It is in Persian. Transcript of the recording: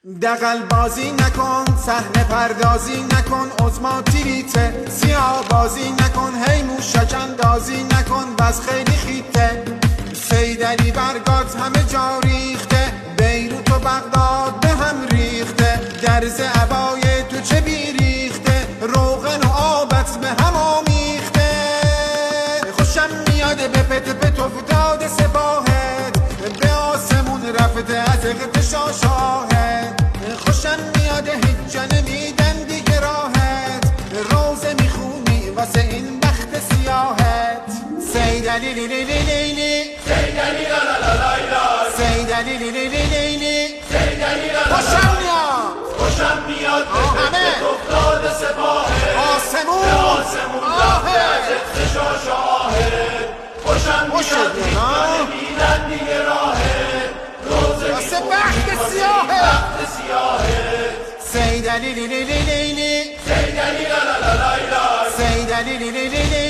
دغل بازی نکن، صحنه پردازی نکن، عظما تیریته، سیاه بازی نکن، هی موشک اندازی نکن، بس خیلی خیته. سیدعلی برگات همه جا ریخته، بیروت و بغداد به هم ریخته، درز عبای تو چه بیریخته، روغن و آبت به هم آمیخته. خوشم میاده به پت پت افتاده سپاهت، به آسمون رفته از اغتشاشاهت. خوشم میاده هیچ جا نمیدن دیگه راحت، روزه میخونی واسه این بخت سیاهت. سیدعلی لیلی لیلی، سیدعلی لا لا لا لا لا، سیدعلی لیلی لیلی، سیدعلی لا لا. خوشم میاد به افتاده سپاهت، به آسمون رفته از اغتشاشاهت. خوشم میاد هیچ جا نمیدن دیگه راحت، روزه واسه بخت سیاهت. سیدعلی لیلی لیلی، سیدعلی لا لا لا لا لا، سیدعلی لیلی لیلی.